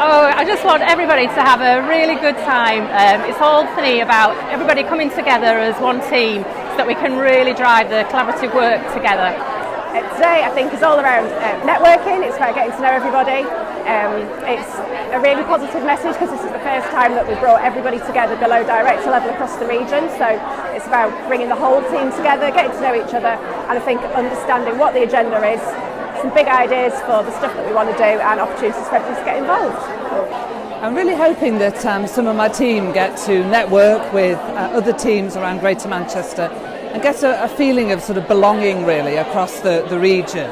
Oh, I just want everybody to have a really good time. It's all for me about everybody coming together as one team so that we can really drive the collaborative work together. Today I think is all around networking, it's about getting to know everybody. It's a really positive message because this is the first time that we've brought everybody together below director level across the region, so it's about bringing the whole team together, getting to know each other, and I think understanding what the agenda is, some big ideas for the stuff that we want to do and opportunities for everybody to get involved. I'm really hoping that some of my team get to network with other teams around Greater Manchester and get a feeling of sort of belonging really across the region,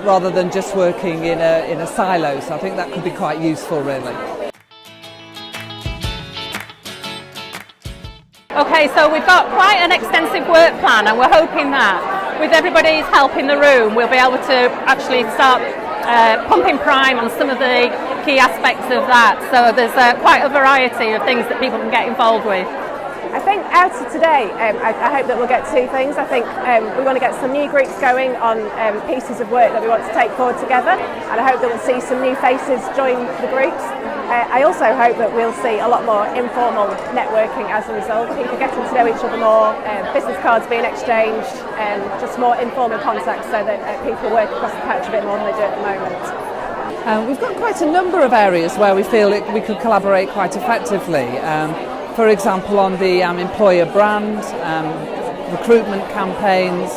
rather than just working in a silo. So I think that could be quite useful really. Okay, so we've got quite an extensive work plan, and we're hoping that with everybody's help in the room we'll be able to actually start pumping prime on some of the key aspects of that. So there's quite a variety of things that people can get involved with. I think out of today, I hope that we'll get two things. I think we want to get some new groups going on pieces of work that we want to take forward together, and I hope that we'll see some new faces join the groups. I also hope that we'll see a lot more informal networking as a result, people getting to know each other more, business cards being exchanged, and just more informal contacts so that people work across the patch a bit more than they do at the moment. We've got quite a number of areas where we feel we could collaborate quite effectively. For example, on the employer brand, recruitment campaigns,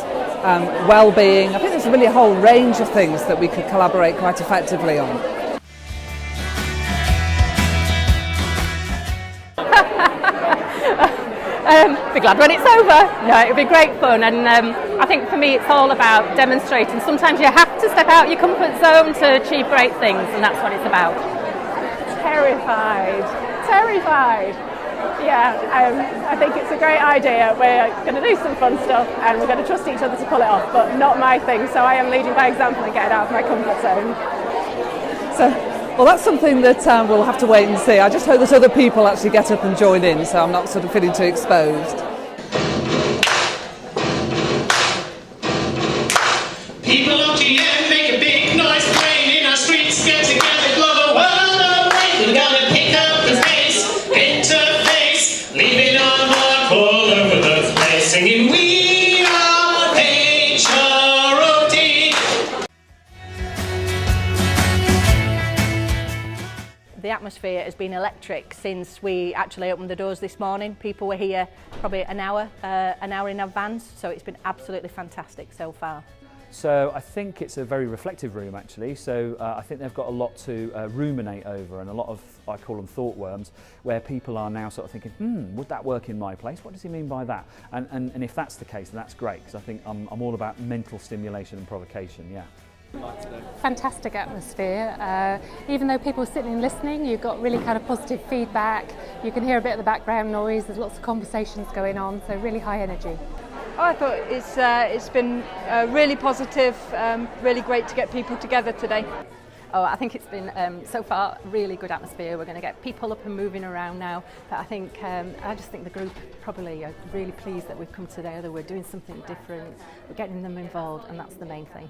well-being. I think there's really a whole range of things that we could collaborate quite effectively on. Be glad when it's over. No, it'll be great fun, and I think for me it's all about demonstrating. Sometimes you have to step out your comfort zone to achieve great things, and that's what it's about. Terrified. Yeah, I think it's a great idea. We're going to do some fun stuff and we're going to trust each other to pull it off, but not my thing, so I am leading by example and getting out of my comfort zone. Well, that's something that we'll have to wait and see. I just hope that other people actually get up and join in, so I'm not sort of feeling too exposed. People up to the end, make a big noise, playing in our streets, get together, blow the world away. We're gonna pick up the pace, interface, leaving our mark all over the place, singing we are HROT. The atmosphere has been electric since we actually opened the doors this morning. People were here probably an hour in advance, so it's been absolutely fantastic so far. So I think it's a very reflective room actually, so I think they've got a lot to ruminate over, and a lot of, I call them thought worms, where people are now sort of thinking, would that work in my place? What does he mean by that? And if that's the case, then that's great, because I think I'm all about mental stimulation and provocation, yeah. Fantastic atmosphere. Even though people are sitting and listening, you've got really kind of positive feedback. You can hear a bit of the background noise, there's lots of conversations going on, so really high energy. Oh, I thought it's been really positive, really great to get people together today. Oh, I think it's been so far a really good atmosphere. We're going to get people up and moving around now, but I just think the group probably are really pleased that we've come together. We're doing something different, we're getting them involved, and that's the main thing.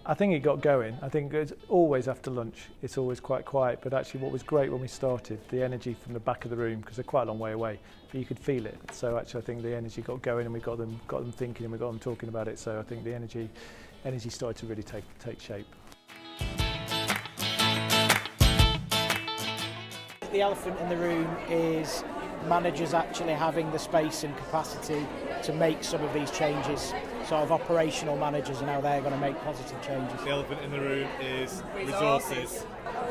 I think it got going. I think it's always after lunch, it's always quite quiet, but actually what was great when we started, the energy from the back of the room, because they're quite a long way away, but you could feel it. So actually I think the energy got going, and we got them thinking, and we got them talking about it. So I think the energy started to really take shape. The elephant in the room is managers actually having the space and capacity to make some of these changes. Sort of operational managers and how they're going to make positive changes. The elephant in the room is resources.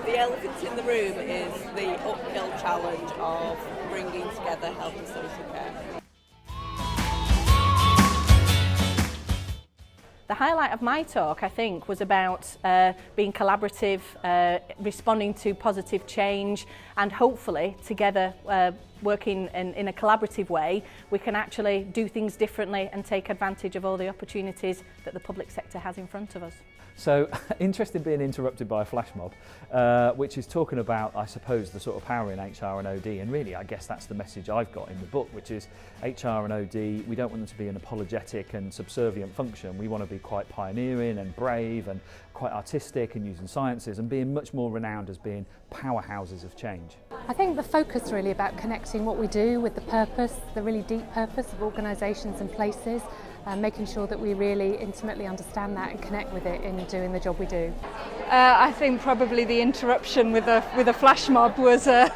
The elephant in the room is the uphill challenge of bringing together health and social care. The highlight of my talk, I think, was about being collaborative, responding to positive change, and hopefully together working in a collaborative way, we can actually do things differently and take advantage of all the opportunities that the public sector has in front of us. So, interested in being interrupted by a flash mob, which is talking about, I suppose, the sort of power in HR and OD, and really, I guess that's the message I've got in the book, which is HR and OD, we don't want them to be an apologetic and subservient function. We want to be quite pioneering and brave and quite artistic and using sciences and being much more renowned as being powerhouses of change. I think the focus is really about connecting what we do with the purpose, the really deep purpose of organisations and places, and making sure that we really intimately understand that and connect with it in doing the job we do. I think probably the interruption with a flash mob was a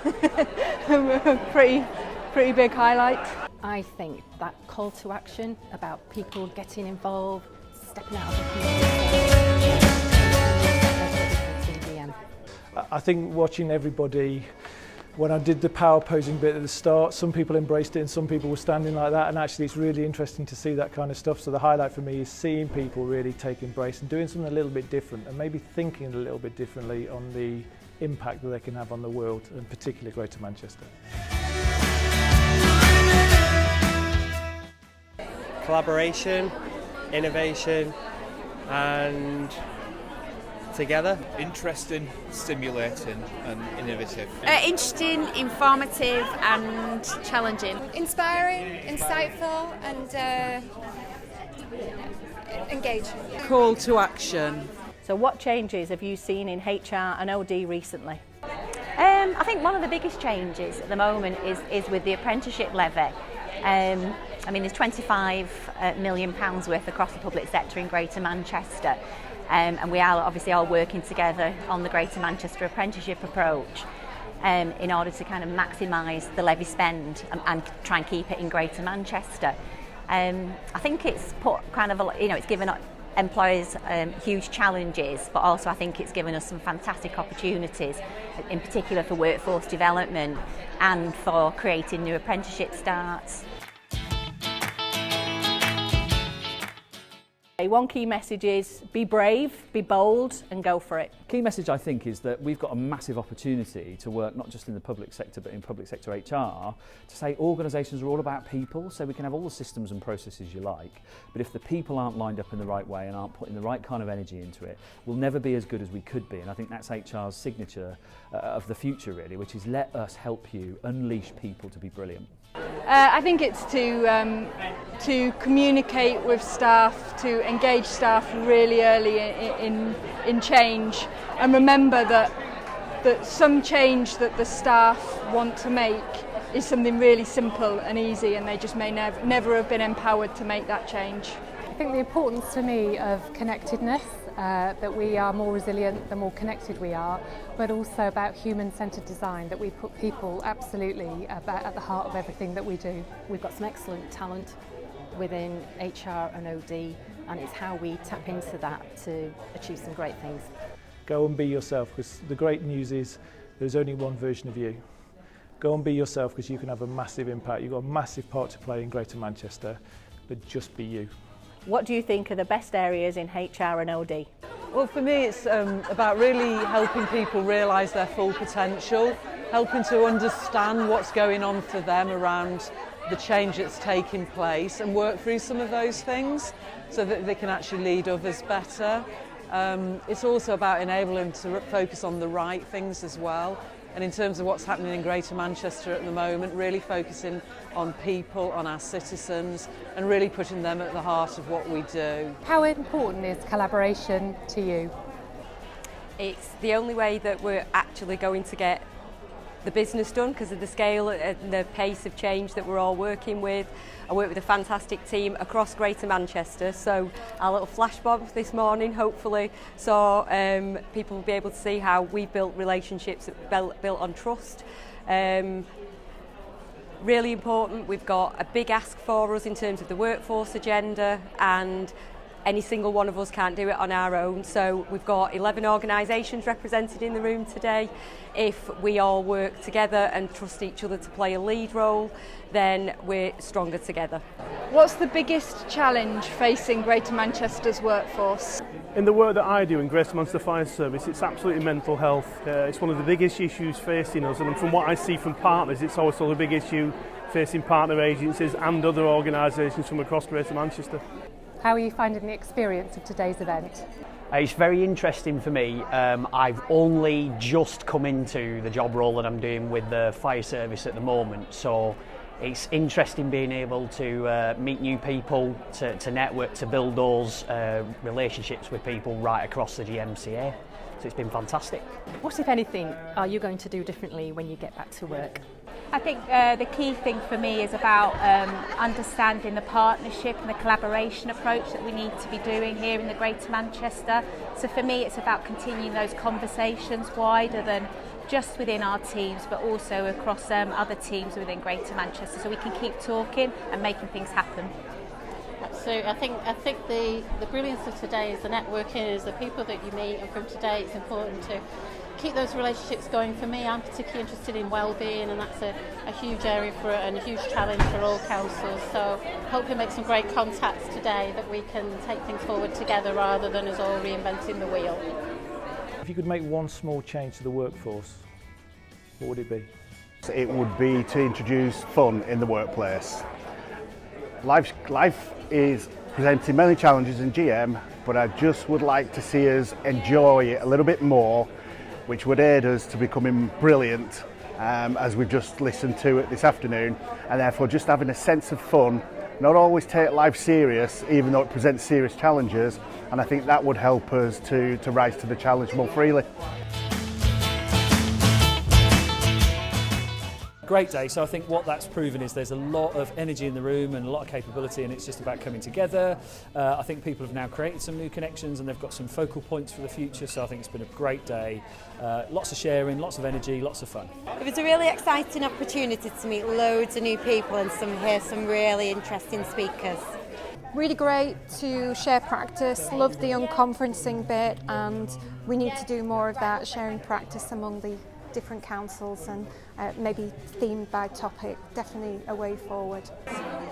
pretty big highlight. I think that call to action about people getting involved, stepping out of the community. I think watching everybody, when I did the power posing bit at the start, some people embraced it and some people were standing like that, and actually it's really interesting to see that kind of stuff. So the highlight for me is seeing people really take embrace and doing something a little bit different and maybe thinking a little bit differently on the impact that they can have on the world, and particularly Greater Manchester. Collaboration, innovation and together. Interesting, stimulating and innovative. Interesting, informative and challenging. Inspiring, insightful and engaging. Call to action. So what changes have you seen in HR and OD recently? I think one of the biggest changes at the moment is with the apprenticeship levy. I mean, there's £25 million worth across the public sector in Greater Manchester. And we are obviously all working together on the Greater Manchester apprenticeship approach in order to kind of maximise the levy spend and try and keep it in Greater Manchester. I think it's put kind of, it's given employers huge challenges, but also I think it's given us some fantastic opportunities, in particular for workforce development and for creating new apprenticeship starts. One key message is be brave, be bold and go for it. Key message I think is that we've got a massive opportunity to work not just in the public sector but in public sector HR to say organisations are all about people, so we can have all the systems and processes you like, but if the people aren't lined up in the right way and aren't putting the right kind of energy into it, we'll never be as good as we could be, and I think that's HR's signature of the future really, which is let us help you unleash people to be brilliant. I think it's to communicate with staff, to engage staff really early in change, and remember that some change that the staff want to make is something really simple and easy, and they just may never have been empowered to make that change. I think the importance for me of connectedness, that we are more resilient the more connected we are, but also about human-centred design, that we put people absolutely at the heart of everything that we do. We've got some excellent talent within HR and OD, and it's how we tap into that to achieve some great things. Go and be yourself, because the great news is there's only one version of you. Go and be yourself, because you can have a massive impact. You've got a massive part to play in Greater Manchester, but just be you. What do you think are the best areas in HR and OD? Well, for me it's about really helping people realise their full potential, helping to understand what's going on for them around the change that's taking place and work through some of those things so that they can actually lead others better. It's also about enabling them to focus on the right things as well. And in terms of what's happening in Greater Manchester at the moment, really focusing on people, on our citizens, and really putting them at the heart of what we do. How important is collaboration to you? It's the only way that we're actually going to get the business done because of the scale and the pace of change that we're all working with. I work with a fantastic team across Greater Manchester, so our little flash mob this morning hopefully so people will be able to see how we built relationships built on trust. Really important, we've got a big ask for us in terms of the workforce agenda, and any single one of us can't do it on our own. So we've got 11 organisations represented in the room today. If we all work together and trust each other to play a lead role, then we're stronger together. What's the biggest challenge facing Greater Manchester's workforce? In the work that I do in Greater Manchester Fire Service, it's absolutely mental health. It's one of the biggest issues facing us, and from what I see from partners, it's also a big issue facing partner agencies and other organisations from across Greater Manchester. How are you finding the experience of today's event? It's very interesting for me. I've only just come into the job role that I'm doing with the fire service at the moment, so it's interesting being able to meet new people, to network, to build those relationships with people right across the GMCA. So it's been fantastic. What, if anything, are you going to do differently when you get back to work? I think the key thing for me is about understanding the partnership and the collaboration approach that we need to be doing here in the Greater Manchester. So for me, it's about continuing those conversations wider than just within our teams, but also across other teams within Greater Manchester, so we can keep talking and making things happen. Absolutely. I think the brilliance of today is the networking, is the people that you meet, and from today it's important to keep those relationships going. For me, I'm particularly interested in well-being, and that's a huge area for and a huge challenge for all councils. So hope we make some great contacts today that we can take things forward together rather than us all reinventing the wheel. If you could make one small change to the workforce, what would it be? It would be to introduce fun in the workplace. Life is presenting many challenges in GM, but I just would like to see us enjoy it a little bit more, which would aid us to becoming brilliant, as we've just listened to it this afternoon, and therefore just having a sense of fun, not always take life serious, even though it presents serious challenges, and I think that would help us to rise to the challenge more freely. Great day. So I think what that's proven is there's a lot of energy in the room and a lot of capability, and it's just about coming together. I think people have now created some new connections and they've got some focal points for the future, so I think it's been a great day. Lots of sharing, lots of energy, lots of fun. It was a really exciting opportunity to meet loads of new people and hear some really interesting speakers. Really great to share practice, love the unconferencing bit, and we need to do more of that, sharing practice among the different councils and maybe themed by topic, definitely a way forward.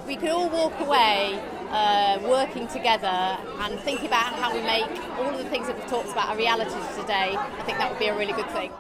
We could all walk away working together and thinking about how we make all of the things that we've talked about a reality today. I think that would be a really good thing.